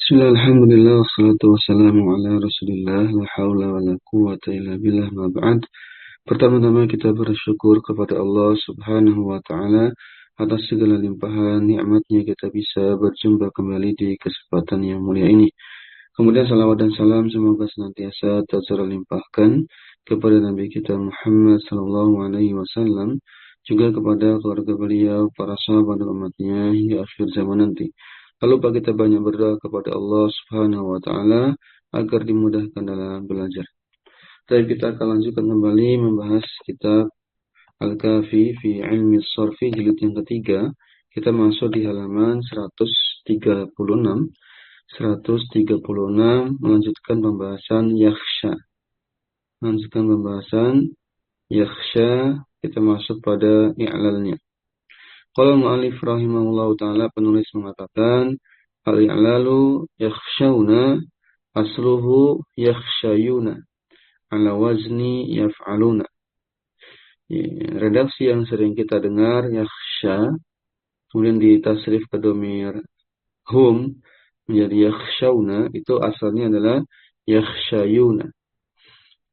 Bismillah, alhamdulillah, wassalatu wassalamu ala rasulillah, la hawla wa la quwata illa billah, ma ba'd. Pertama-tama kita bersyukur kepada Allah subhanahu wa ta'ala atas segala limpahan nikmatnya kita bisa berjumpa kembali di kesempatan yang mulia ini. Kemudian salawat dan salam semoga senantiasa tercurah kepada Nabi kita Muhammad sallallahu alaihi wasallam, juga kepada keluarga beliau, para sahabat dan umatnya hingga akhir zaman nanti. Lalu kita banyak berdoa kepada Allah Subhanahu wa taala agar dimudahkan dalam belajar. Tapi kita akan lanjutkan kembali membahas kitab Al-Kafi fi Ilmi Sharfi jilid yang ketiga. Kita masuk di halaman 136. Melanjutkan pembahasan yakhsha. Kita masuk pada i'lalnya. Qala mu'allif rahimahullahu ta'ala, penulis mengatakan al-i'lalu yakhshawna asluhu yakhshayuna ala wazni yaf'aluna. Redaksi yang sering kita dengar yakhsha, kemudian ditasrif ke dhamir hum menjadi yakhshawna, itu asalnya adalah yakhshayuna,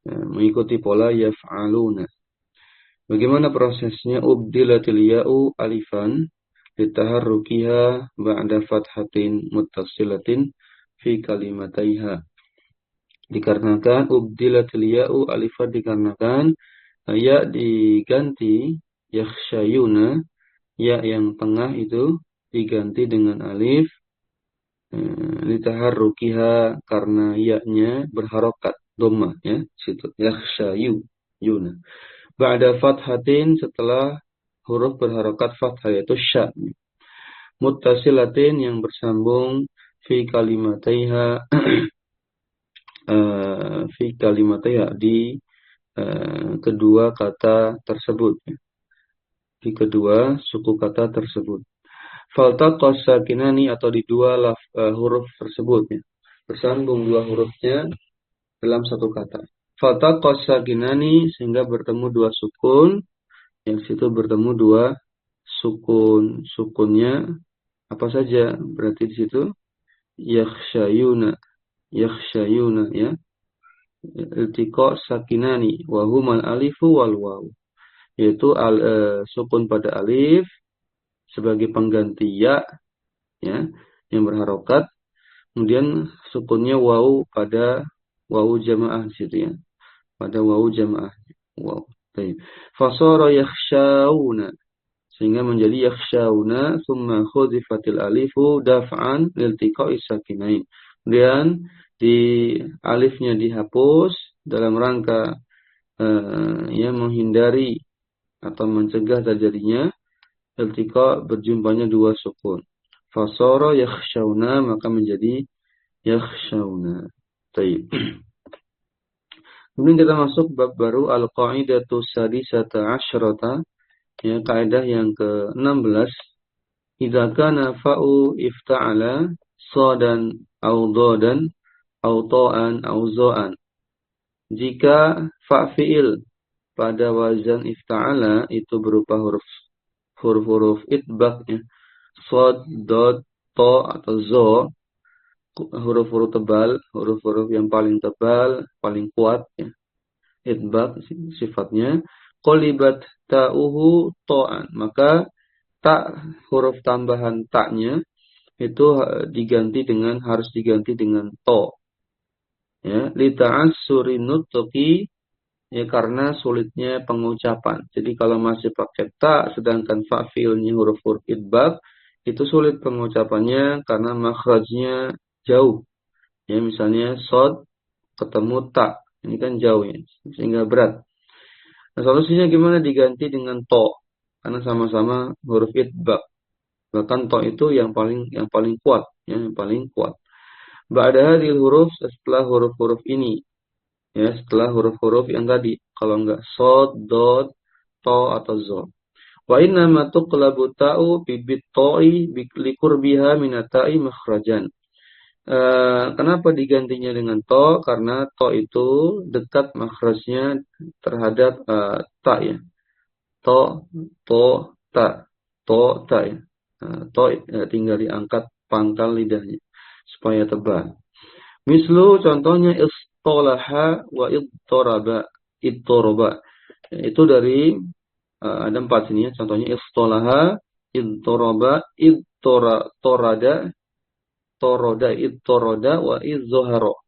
mengikuti pola yaf'aluna. Bagaimana prosesnya? Ubdilatil ya'u alifan litaharrukiha ba'da fathatin muttasilatin fi kalimataiha. Dikarenakan ubdilatil ya'u alifan, dikarenakan ya diganti yakhshayuna, ya yang tengah itu diganti dengan alif litaharrukiha, karena ya-nya berharokat dhammah, ya situ yakhshayuna. Ba'da fathatin, setelah huruf berharokat fathah, yaitu sya. Muttasilatin, yang bersambung, fi kalimataiha di kedua kata tersebut, di kedua suku kata tersebut. Faltaqas sakinani, atau di dua huruf tersebut, bersambung dua hurufnya dalam satu kata. Faltaqas sakinani, sehingga bertemu dua sukun, yang situ bertemu dua sukun. Sukunnya apa saja? Berarti di situ yakhshayuna, ya. Iltiqa sakinani wa humal alifu wal waw, yaitu sukun pada alif sebagai pengganti ya, yang berharokat. Kemudian sukunnya waw pada waw jamaah di situ, ya. Pada waw jamaah. Waw. Baik. Fasara yakhshawuna, sehingga menjadi yakhshawuna, thumma khudifatil alifu daf'an liltiqa'i sakinain. Kemudian di alifnya dihapus dalam rangka menghindari atau mencegah terjadinya iltiqa, berjumpanya dua sukun. Fasara yakhshawna, maka menjadi yakhshawna. Baik. Kemudian kita masuk bab baru, al-qa'idatu sadisata asyrata, ya, kaidah yang ke-16. Idza kana fa'u ifta'ala sadan au dhadan au ta'an au za'an. Jika fa' fi'il pada wazan ifta'ala itu berupa huruf itbaq, ya, sad, dad, ta atau za, huruf-huruf tebal, huruf-huruf yang paling tebal, paling kuat, ya. Itbaq sifatnya. Qalibat ta'uhu ta'an, maka huruf tambahan ta'nya itu harus diganti dengan ta, ya, li ta'assuri nutqi, ya, karena sulitnya pengucapan. Jadi kalau masih pakai ta sedangkan fa fi'ilnya huruf-huruf itbaq, itu sulit pengucapannya karena makhrajnya jauh. Ya, misalnya shad ketemu ta, ini kan jauh, ya, sehingga berat. Nah, solusinya gimana? Diganti dengan to, karena sama-sama huruf itbaq. Bahkan to itu yang paling kuat, ya, yang paling kuat. Ba'da hadhil huruf, setelah huruf-huruf ini, ya, setelah huruf-huruf yang tadi, kalau enggak shad, dad, to atau za. Wa inna ma tuqlabu ta'u bibit ta'i liqurbiha minata'i makhrajan. Kenapa digantinya dengan to? Karena to itu dekat makhrajnya terhadap ta, ya. To, ta, ya. To tinggal diangkat pangkal lidahnya. supaya tebal. Mislu contohnya istolaha wa ittoraba. Ittoroba. Itu dari ada 4 sini ya. Contohnya istolaha, ittoroba, torada, ittoroda, wa izzoharo.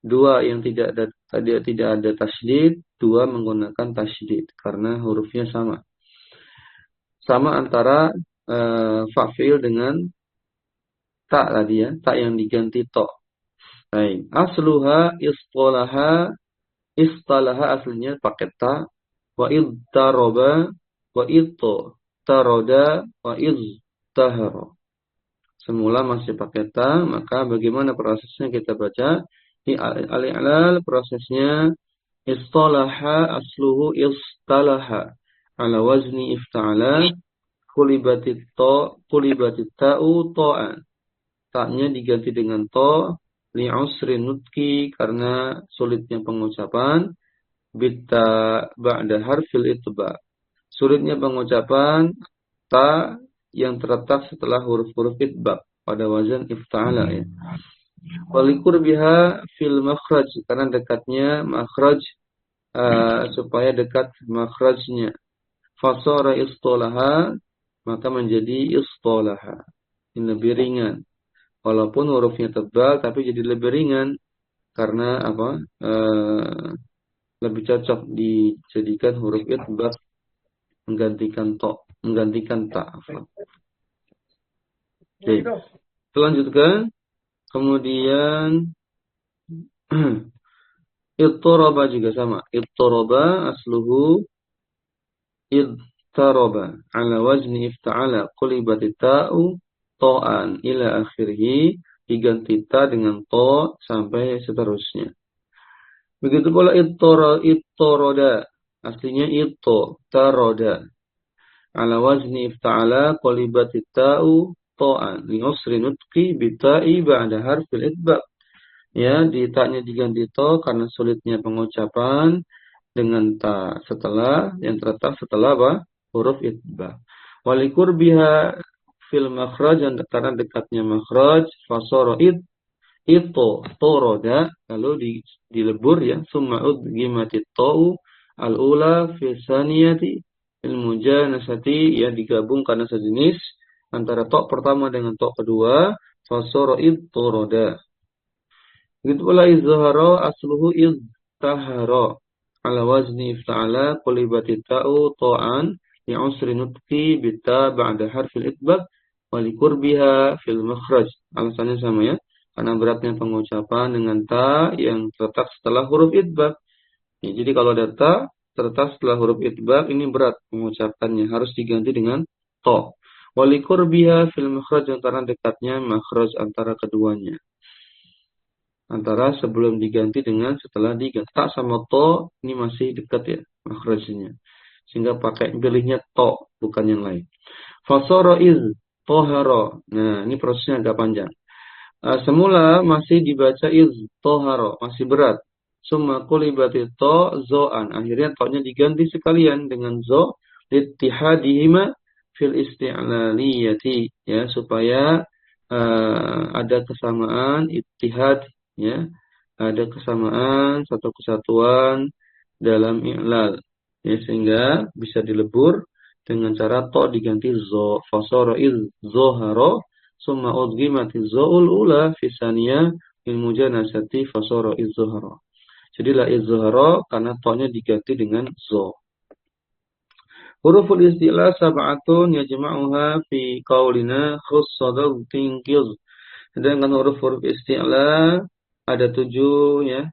2 yang tidak ada tasydid, 2 menggunakan tasydid karena hurufnya sama. Sama antara fa'il dengan ta tadi ya, ta yang diganti to. Baik, asluha istalaha aslinya pakai ta, wa idtaroba, wa idto, taroda, wa idtahara. Semula masih pakai ta, maka bagaimana prosesnya kita baca? Di al-i'lal prosesnya istalaha asluhu istalaha ala wazni ifta'ala kulibatit ta'u ta'an. Ta-nya diganti dengan to li'usri nutki karena sulitnya pengucapan bitta ba'da harfil itba. Sulitnya pengucapan ta yang terletak setelah huruf-huruf itba pada wazan ifta'ala ya. Walikur biha fil makhraj karena dekatnya makhraj supaya dekat makhrajnya. Fasara istolaha maka menjadi istolaha. Ini lebih ringan. Walaupun hurufnya tebal tapi jadi lebih ringan karena apa? Lebih cocok dijadikan huruf itbaq menggantikan ta. Oke. Selanjutkan kemudian ittaraba juga sama. Ittaraba asluhu idtaraba ala wazni ifta'ala qulibatit ta'u to'an ila akhirih diganti ta dengan to sampai seterusnya. Begitu pula ittoroda aslinya itto taroda ala wazni ifta'ala qalibatit ta'u to'an li usri nutqi bita'i ba'da harfil itba. Ya, di ta-nya diganti to karena sulitnya pengucapan dengan ta setelah yang terletak setelah apa? Huruf itba. Walikur biha fil makhraj karena dekatnya makhraj fasara itu toroda lalu dilebur ya summa udgimatit ta'u al-ula fi saniyati il mujanasati ya digabung karena sejenis antara ta pertama dengan ta kedua fasara toroda. Begitu pula izhara asluhu iztahara ala wazni ifta'ala qulibatit ta'u ta'an li'usri nutqi bita ba'da harfil itbaq walikurbiha fil makhraj. Alasannya sama ya, karena beratnya pengucapan dengan ta yang terletak setelah huruf itbaq. Ya, jadi kalau ada ta terletak setelah huruf itbaq ini berat pengucapannya, harus diganti dengan to. Walikurbiha fil makhraj karena dekatnya makhraj antara keduanya. Antara sebelum diganti dengan setelah diganti. Ta sama to ini masih dekat ya makhrajnya. Sehingga pakai pilihnya to bukan yang lain. Fasara iz toharo. Nah, ini prosesnya agak panjang. Semula masih dibaca iz toharo, masih berat. Summa qulibati to zo'an. Akhirnya to-nya diganti sekalian dengan zo littihadihima fil isti'laliyati ya supaya ada kesamaan ittihad ya. Ada kesamaan satu kesatuan dalam i'lal ya sehingga bisa dilebur dengan cara to diganti zo fasara iz zoharo summa udghimati zo'ul ula fi saniyah min mujanasati fasara iz zoharo. Jadilah iz zoharo karena to-nya diganti dengan zo. Huruful istilah sab'atun yajma'uha fi qaulina khussadau tinqiz. Sedangkan huruf-huruf istilah ada 7 ya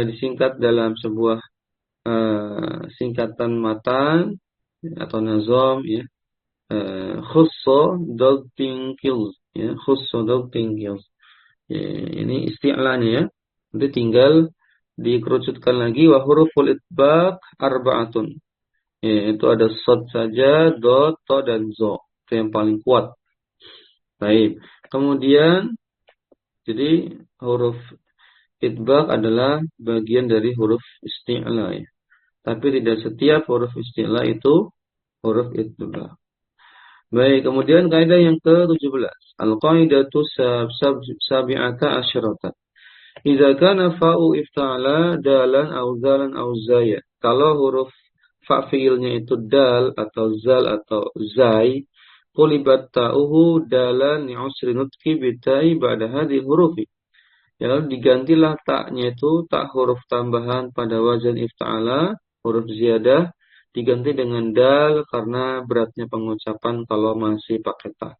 disingkat dalam sebuah singkatan matan atau nazam ya. Khusso dog tingkils ya khusso dog tingkils ya, ini isti'lahnya ya. Nanti tinggal dikerucutkan lagi wa huruful itbaq arba'atun ya, itu ada shad saja dot to dan zo itu yang paling kuat. Baik, kemudian jadi huruf itbaq adalah bagian dari huruf isti'lah ya. Tapi tidak setiap huruf isti'lah itu huruf itbaq. Baik, kemudian kaidah yang ke-17. Al-qaidatu sabi'ata asyrata. Idza kana fa'u ifta'ala dalan au zalan au zaya. Kalau huruf fa fiilnya itu dal atau zal atau zai, qulibat ta'uhu dalan li usri nutqi bitai ba'da hadhihi hurufi. Ya, lalu digantilah taknya itu tak huruf tambahan pada wazan ifta'ala, huruf ziyadah diganti dengan dal karena beratnya pengucapan kalau masih pakai ta.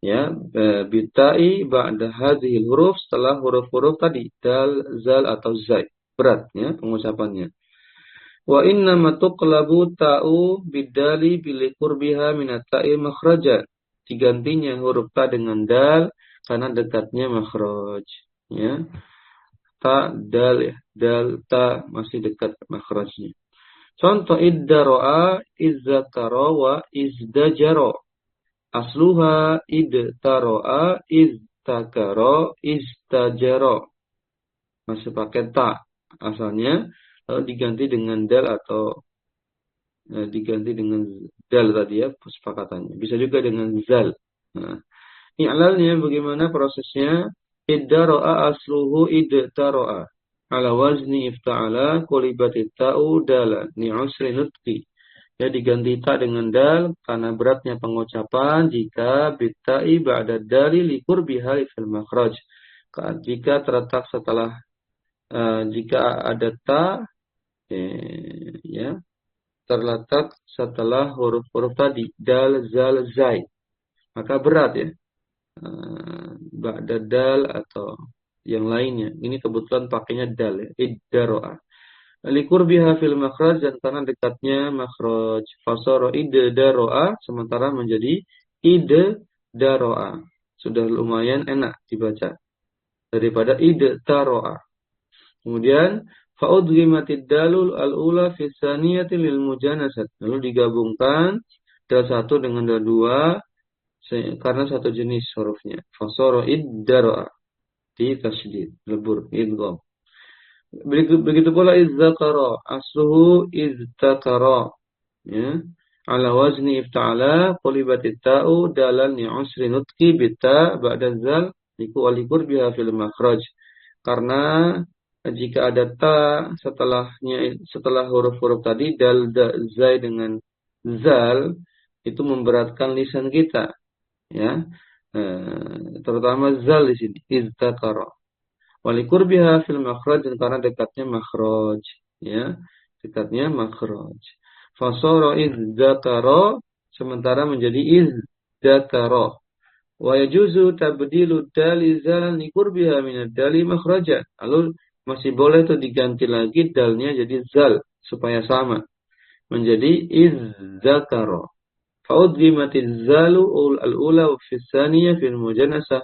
Ya, bitai ba'da hadhil huruf setelah huruf-huruf tadi dal, zal atau zai. Berat ya pengucapannya. Wa inna matuqlabu ta'u bidali biliqurbiha minat ta'i makhraja. Digantinya huruf ta dengan dal karena dekatnya makhraj. Ya, ta dal ya, dal ta masih dekat makhrajnya. Contoh iddaro'a, izzakara wa izdajara. Asluha idtaro'a, iztakara, istajara. Masih pakai ta asalnya, lalu diganti dengan dal atau diganti dengan dal tadi ya kesepakatannya. Bisa juga dengan zal. Nah, i'lalnya bagaimana prosesnya? Iddaro'a asluhu idtaro'a. Ala wazni ifta'ala qulibatit ta'u dalan ni usri nutqi. Ya diganti ta dengan dal karena beratnya pengucapan jika bitai ba'da dali likur bihali fil makhraj. Jika terletak setelah jika ada ta ya terletak setelah huruf-huruf tadi dal zal zai maka berat ya. Ba'da dal atau yang lainnya. Ini kebetulan pakainya dal ya. Iddaro'a. Liqurbiha fil makhraj dan karena dekatnya makhraj. Fasara iddaro'a sementara menjadi iddaro'a. Sudah lumayan enak dibaca daripada iddaro'a. Kemudian fa'udghimatid dalul al-ula fi tsaniyati lil mujanasat. Lalu digabungkan dal satu dengan dal dua karena satu jenis hurufnya. Fasara iddaro'a di tasydid, lebur, idgham. Begitu pula izzakara, asluhu iztakara. Ya. Ala wazni ifta'ala qulibatit ta'u dalan li usri nutqi bita ba'da zal liku walikur biha fil makhraj. Karena jika ada ta setelah huruf-huruf tadi dal zai dengan zal itu memberatkan lisan kita. Ya. Terutama zal di sini iztakara. Walikurbiha fil makhraj dan karena dekatnya makhraj, ya, dekatnya makhraj. Fasara izzakara sementara menjadi izzakara. Wa yajuzu tabdilu dali zalan likurbiha minad dali makhraja. Lalu masih boleh tuh diganti lagi dalnya jadi zal supaya sama menjadi izzakara. Fa'udghimatiz zalu al-ula fi tsaniyah fil mujannasah.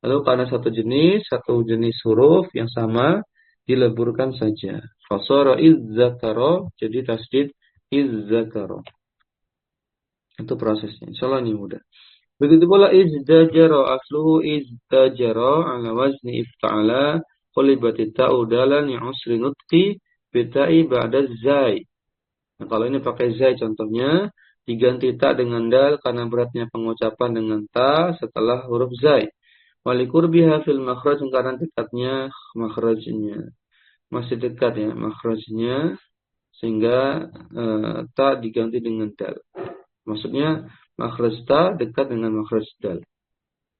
Lalu karena satu jenis huruf yang sama dileburkan saja. Fasara izzakara jadi tasdid izzakara. Itu prosesnya. Insyaallah ini mudah. Begitu pula izdajara asluhu izdajara ala wazni ifta'ala qulibatit ta'u dalan li usri nutqi bitai ba'da zai. Nah, kalau ini pakai zai contohnya diganti ta dengan dal karena beratnya pengucapan dengan ta setelah huruf zai. Walikurbiha fil makhraj karena dekatnya makhrajnya. Masih dekat ya makhrajnya sehingga ta diganti dengan dal. Maksudnya makhraj ta dekat dengan makhraj dal.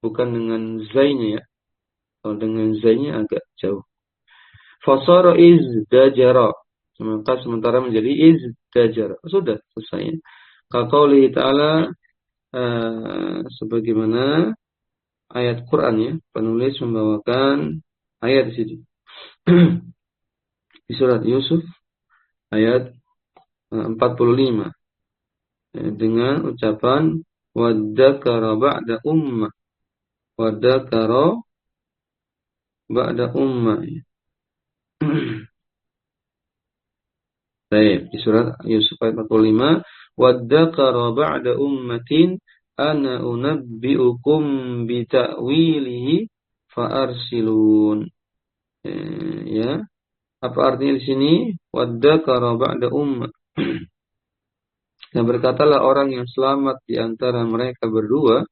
Bukan dengan zainya ya. Kalau dengan zainya agak jauh. Fasara izdajara. Sementara menjadi izdajara. Sudah selesai. Qaulihi ta'ala sebagaimana ayat Quran ya, penulis membawakan ayat di sini. Di surat Yusuf ayat 45 dengan ucapan wadzakara ba'da ummah. Wadzakara ba'da ummah. Baik, di surat Yusuf ayat 45 wadzakara ba'da ummatin ana unabbi'ukum bita'wilihi fa'arsilun. Ya. Apa artinya di sini? Wadzakara ba'da ummah. Dan berkatalah orang yang selamat di antara mereka berdua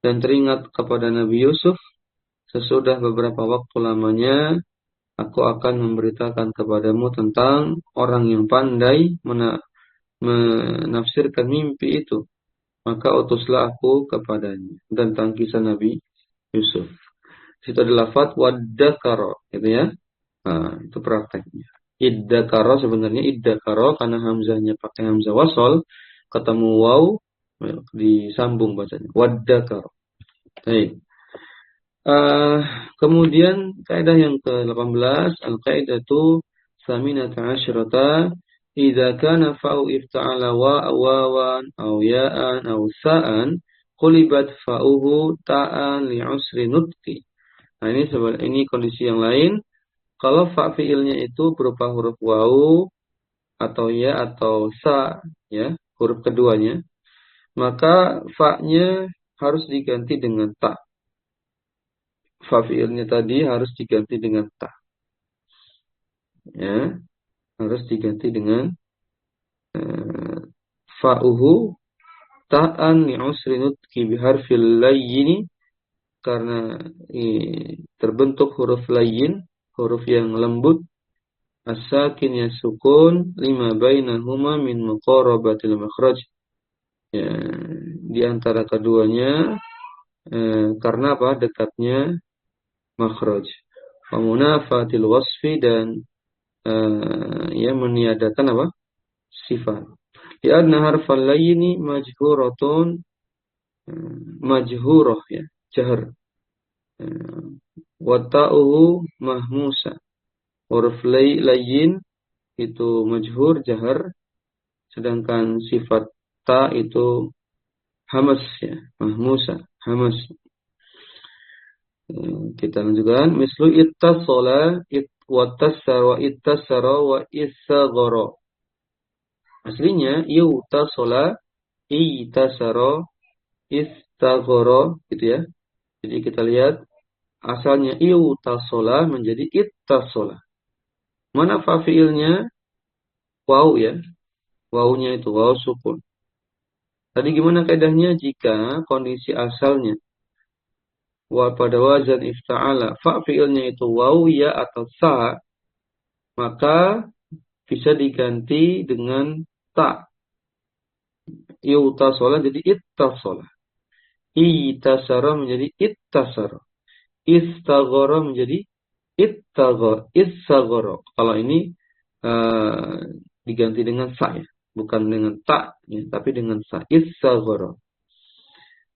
dan teringat kepada Nabi Yusuf, sesudah beberapa waktu lamanya, aku akan memberitakan kepadamu tentang orang yang pandai menafsirkan mimpi itu. Maka utuslah aku kepadanya. Dan tentang kisah Nabi Yusuf. Situ ada lafaz waddakaro, gitu ya. Nah, itu prakteknya. Iddakaro sebenarnya iddakaro karena hamzahnya pakai hamzah wasol, ketemu waw disambung bacanya. Waddakaro. Baik. Kemudian kaidah yang ke-18, al-qaidatu tsaminata asyrata, idza kana fa'u ifta'ala wawan aw ya'an aw sa'an qulibat fa'uhu ta'an li'usri nutqi. Nah, ini kondisi yang lain. Kalau fa fiilnya itu berupa huruf wawu atau ya atau sa, ya, huruf keduanya, maka fa-nya harus diganti dengan ta. Fa fiilnya tadi harus diganti dengan ta. Ya, harus diganti dengan fa'uhu ta'an li'usri nutqi biharfil layyini, karena terbentuk huruf layyin, huruf yang lembut, as-sakin ya sukun, lima bainahuma min muqarabatil makhraj. Ya, di antara keduanya karena apa? Dekatnya makhraj. Wa munafatil wasfi, dan ya meniadakan apa? Sifat. Li'anna harfal layyini majhuratun, majhurah ya, jahr. Wa ta'uhu mahmusa. Huruf layyin itu majhur, jahr, sedangkan sifat ta itu hamas ya, mahmusa, hamas. Kita lanjutkan. Mislu ittasala, wattasara, wa ittasara, wa issaghara. Aslinya yutasala, itasara, istaghara, gitu ya. Jadi kita lihat asalnya yutasala menjadi ittasala. Mana fa fiilnya? Waw ya. Wawnya itu waw sukun. Tadi gimana kaidahnya jika kondisi asalnya pada wazan ifta'ala, fa fiilnya itu waw ya atau sa, maka bisa diganti dengan ta. Yutasala jadi ittasala. Itasara menjadi ittasara. Istaghara menjadi istaghara. Kalau ini diganti dengan sa ya, bukan dengan ta ya, tapi dengan sa. Istaghara.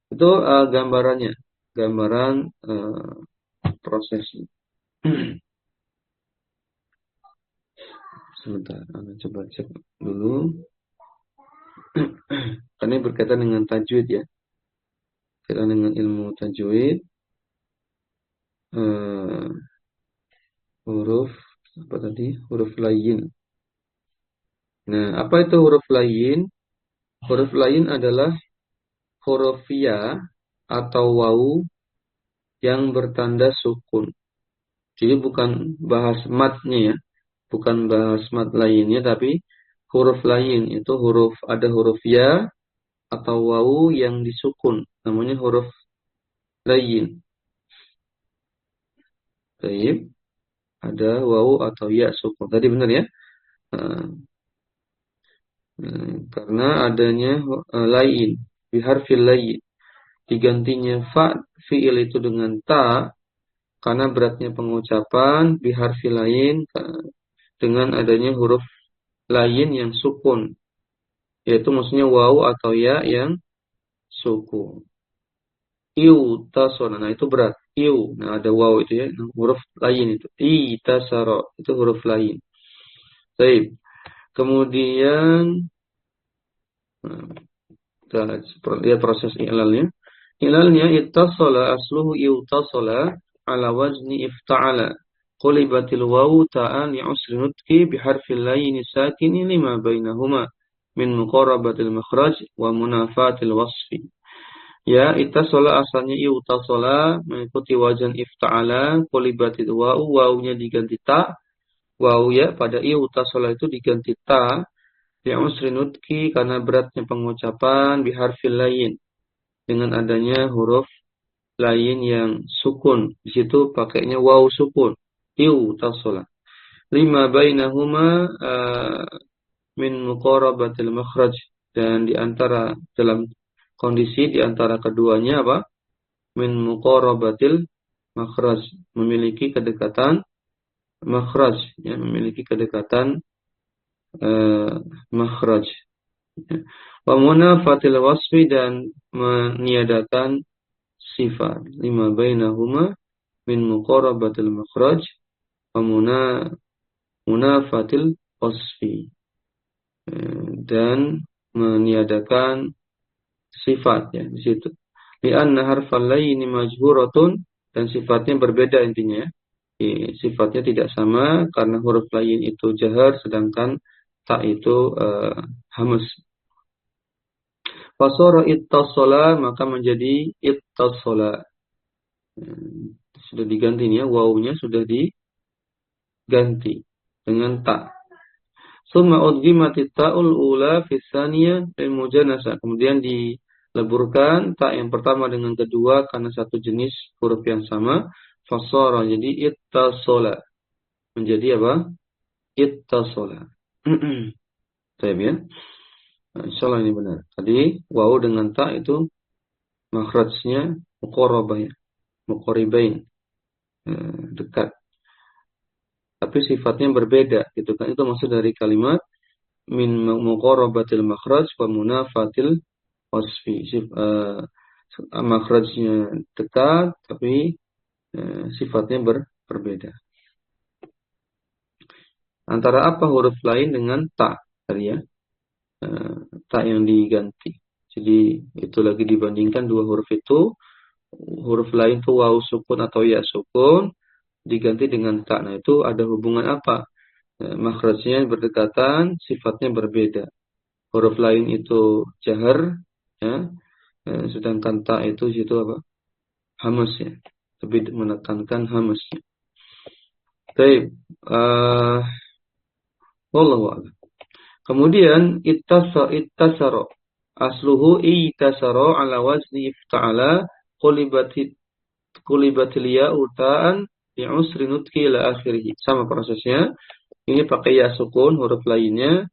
Itu gambarannya, gambaran prosesnya. Sebentar, Anda coba cek dulu. Karena ini berkaitan dengan tajwid ya. Berkaitan dengan ilmu tajwid. Huruf apa tadi? Huruf layyin. Nah, apa itu huruf layyin? Huruf layyin adalah huruf ya atau wawu yang bertanda sukun. Jadi bukan bahas matnya ya. Bukan bahas mat lainnya, tapi huruf lain itu ada huruf ya atau wawu yang disukun, namanya huruf lain. Baik, ada wawu atau ya sukun. Tadi benar ya? Karena adanya lain, biharfil lain. Digantinya fa fiil itu dengan ta karena beratnya pengucapan, biharfil lain dengan adanya huruf lain yang sukun, yaitu maksudnya waw atau ya yang sukun. Iutasona, nah itu berat. Iu, nah ada waw itu ya, huruf lain itu. Itasaro, itu huruf lain. Baik. Kemudian kita lihat proses ilalnya. Ilalnya ittasala asluhu iutasala ala wazni ifta'ala. Qulibatil wawu ta'an li'usri nutki biharfil layni sakini lima bainahuma min muqarabatil makhraj wa munafatil wasfi. Ya, ittasala asalnya iutasala mengikuti wazan ifta'ala, qulibatil wawu, wawunya diganti ta, wawu ya pada iutasala itu diganti ta Bi'usri nutki karena beratnya pengucapan biharfil lain dengan adanya huruf lain yang sukun. Di situ pakainya waw sukun. Tasola. Lima bainahuma min muqarabatil makhraj dan di antara dalam kondisi di antara keduanya apa? Min muqarabatil makhraj memiliki kedekatan makhraj ya, memiliki kedekatan makhraj. Wa munafatil wasfi dan meniadakan sifat. Lima bainahuma min muqarabatil makhraj wa munafatil wasfi. Dan meniadakan sifat ya di situ. Li'anna harfal laini majhuratun dan sifatnya berbeda intinya ya. Sifatnya tidak sama karena huruf lain itu jahar sedangkan ta itu hamas. Fasara ittasala maka menjadi ittasala. Sudah diganti nih ya, wawunya sudah diganti dengan ta. Summa udghimatit ta'ul ula fi tsaniyah lil mujanasah. Kemudian dileburkan ta yang pertama dengan kedua karena satu jenis huruf yang sama. Fasara jadi ittasala. Menjadi apa? Ittasala. Baik ya. Nah, insyaallah ini benar. Tadi waw dengan ta itu makhrajnya muqarabah ya. Muqaribain. Dekat. Tapi sifatnya berbeda gitu kan. Itu maksud dari kalimat min muqarabatil makhraj wa munafatil wasfi. Makhrajnya dekat tapi sifatnya berbeda. Antara apa huruf lain dengan ta tadi ya. Ta yang diganti. Jadi itu lagi dibandingkan dua huruf itu. Huruf lain itu waw sukun atau ya sukun diganti dengan ta. Nah itu ada hubungan apa? Makhrajnya berdekatan, sifatnya berbeda. Huruf lain itu jahar, ya, sedangkan ta itu situ apa? Hamas ya, lebih menekankan hamasnya. Baik, wallahu a'lam. Kemudian ittasara asluhu ittasara ala wazni ifta'ala qulibatil ya'u ta'an bi'usri nutki ila akhirih. Sama prosesnya. Ini pakai ya sukun huruf lainnya.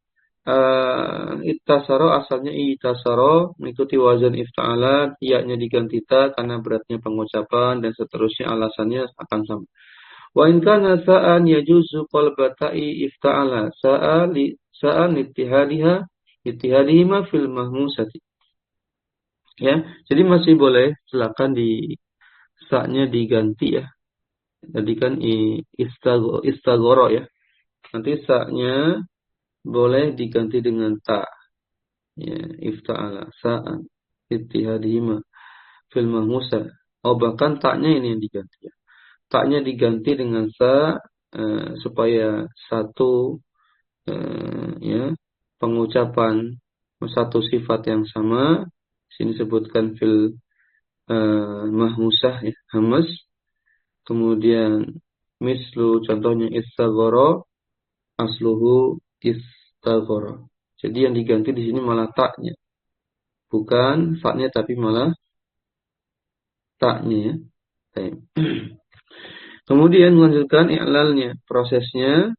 Ittasaro asalnya ittasaro mengikuti wazan ifta'ala, ya-nya diganti ta karena beratnya pengucapan dan seterusnya alasannya akan sama. Wa in kana sa'an yajuzu qalba ta'i ifta'ala sa'an ittihadihima fil mahmusati. Ya, jadi masih boleh silakan di sa-nya diganti ya. Tadi kan istagoro ya. Nanti sa-nya boleh diganti dengan ta. Ya, ifta'ala, sa'an, ittihadihima, fil mahmusa. Oh, bahkan ta-nya ini yang diganti. Ya. Ta-nya diganti dengan sa supaya satu ya, pengucapan satu sifat yang sama. Sini sebutkan fil mahmusah ya, hamas. Kemudian mislu contohnya istaghara asluhu istaghara. Jadi yang diganti di sini malah taknya. Bukan fa-nya tapi malah taknya ya. Kemudian melanjutkan i'lalnya. Prosesnya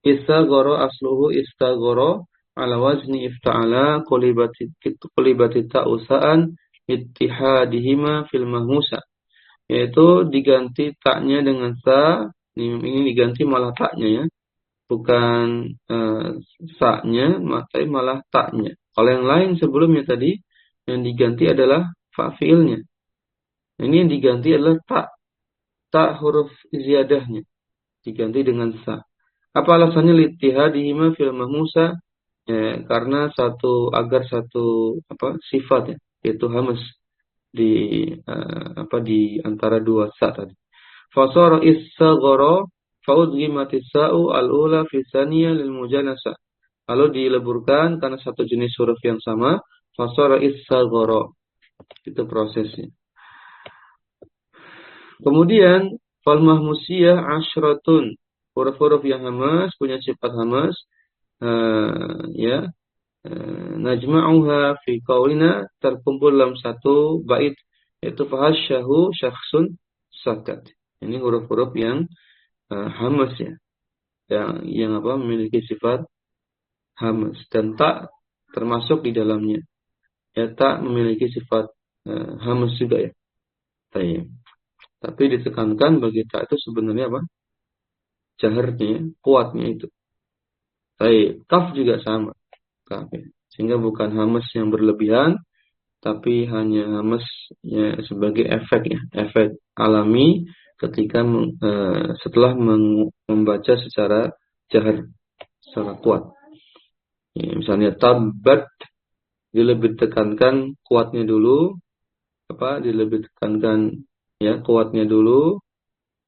istaghara asluhu istaghara ala wazni ifta'ala qulibati ta'usaan ittihadihima fil mahmusa. Yaitu diganti taknya dengan sa. Ini diganti malah taknya ya. Bukan sa-nya, tapi malah taknya. Kalau yang lain sebelumnya tadi, yang diganti adalah fa-fi'ilnya. Ini yang diganti adalah ta huruf ziyadahnya. Diganti dengan sa. Apa alasannya littihadihima fil mahmusa? Ya, karena agar satu sifat ya, yaitu hamas di antara dua sa tadi. Fasara is-saghara fa'udghimatis sa'u al-ula fi tsaniyah lil mujanasah. Lalu dileburkan karena satu jenis huruf yang sama. Fasara is-saghara. Itu prosesnya. Kemudian fal mahmusiyah asyratun. Huruf-huruf yang hamas punya sifat hamas ya najma'uha fi qaulina, terkumpul dalam satu bait, yaitu fahasyahu syakhsun sakat. Ini huruf-huruf yang hamas ya, yang memiliki sifat hamas, dan tak termasuk di dalamnya. Ya, tak memiliki sifat hamas juga ya. Tapi ditekankan bagi tak itu sebenarnya jaharnya, kuatnya itu. Kaf juga sama. Kaf, ya. Sehingga bukan hamas yang berlebihan, tapi hanya hamas ya, sebagai efek ya, efek alami ketika setelah membaca secara jahar, secara kuat. Ya, misalnya tabat, dia lebih tekankan kuatnya dulu, dia lebih tekankan ya kuatnya dulu,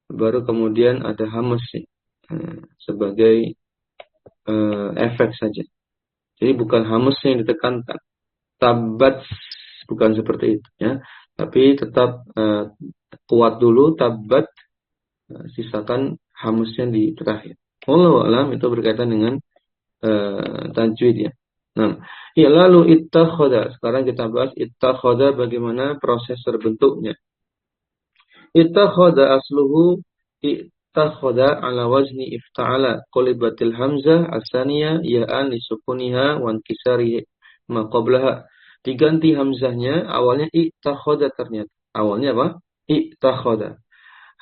baru kemudian ada hamas ya, sebagai efek saja. Jadi bukan hamasnya yang ditekankan. Tabat bukan seperti itu ya, tapi tetap kuat dulu tabat, sisakan hamasnya di terakhir. Wallahu a'lam, itu berkaitan dengan tajwid ya. Nah, ya lalu ittakhadha. Sekarang kita bahas ittakhadha, bagaimana proses terbentuknya. Ittakhadha asluhu ittakhadha ala wazni ifta'ala, qulibatil hamzah as-saniyah ya'an lisukuniha wa inkisari ma qablaha. Diganti hamzahnya, awalnya ittakhadha ternyata. Awalnya apa? Ittakhadha.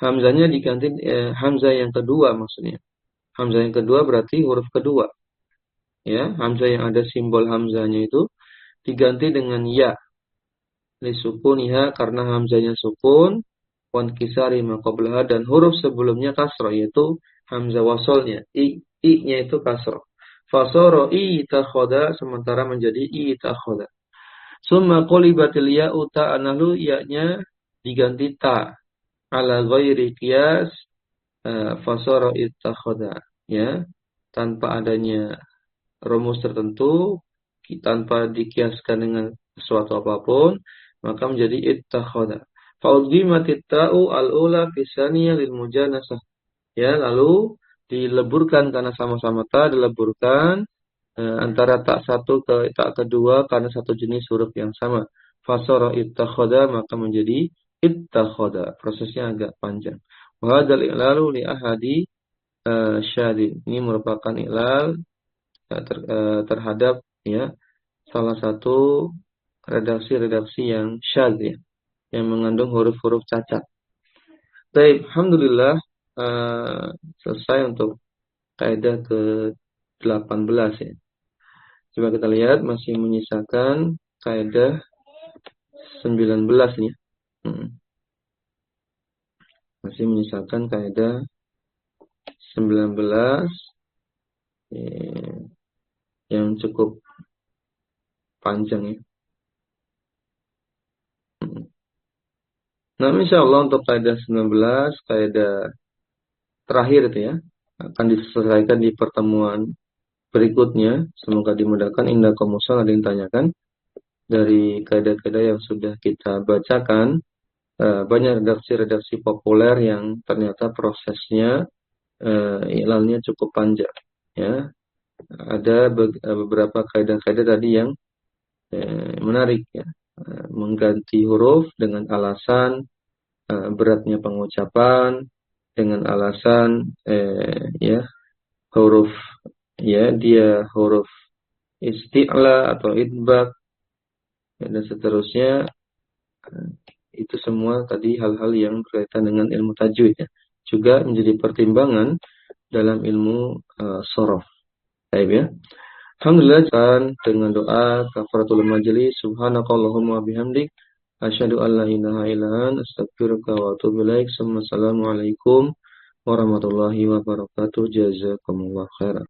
Hamzahnya diganti hamzah yang kedua maksudnya. Hamzah yang kedua berarti huruf kedua. Ya, hamzah yang ada simbol hamzahnya itu diganti dengan ya. Lisukuniha, karena hamzahnya sukun, wan kisari ma qablaha, dan huruf sebelumnya kasrah, yaitu hamzah wasolnya. I-nya itu kasrah. Fasara ittakhadha, sementara menjadi ittakhadha. Summa qulibatil ya'u ta'an, lalu ya-nya diganti ta. Ala ghairi qiyas, fasara ittakhadha. Ya, tanpa adanya rumus tertentu, tanpa dikiaskan dengan sesuatu apapun, maka menjadi ittakhadha. Fa'udhimatit ta'u al-ula fisaniya lil mujanasah. Ya, lalu dileburkan karena sama-sama ta, dileburkan antara tak satu ke tak kedua karena satu jenis huruf yang sama. Fasara ittakhadha, maka menjadi ittakhadha. Prosesnya agak panjang. Wa hadzal i'lalu li ahadi syadid. Ini merupakan i'lal terhadap ya salah satu redaksi-redaksi yang syadz ya, yang mengandung huruf-huruf cacat. Baik, alhamdulillah selesai untuk kaidah ke-18 ya. Coba kita lihat, masih menyisakan kaidah 19 nih. Masih menyisakan kaidah 19 yang cukup panjang ya. Nah, insyaallah untuk kaidah 19, kaidah terakhir itu ya, akan diselesaikan di pertemuan berikutnya. Semoga dimudahkan. Indakum musal, ada yang tanyakan dari kaidah-kaidah yang sudah kita bacakan. Banyak redaksi-redaksi populer yang ternyata prosesnya i'lalnya cukup panjang ya. Ada beberapa kaidah-kaidah tadi yang menarik ya, mengganti huruf dengan alasan beratnya pengucapan, dengan alasan ya huruf ya dia huruf isti'la atau idbaq ya, dan seterusnya. Itu semua tadi hal-hal yang berkaitan dengan ilmu tajwid ya, juga menjadi pertimbangan dalam ilmu shorof. Baik ya. Alhamdulillah, dengan doa kafaratul majelis, subhanakallahumma bihamdik, asyhadu an la ilaha illa anta, astaghfiruka wa atubu ilaik. Assalamualaikum warahmatullahi wabarakatuh. Jazakumullah khairan.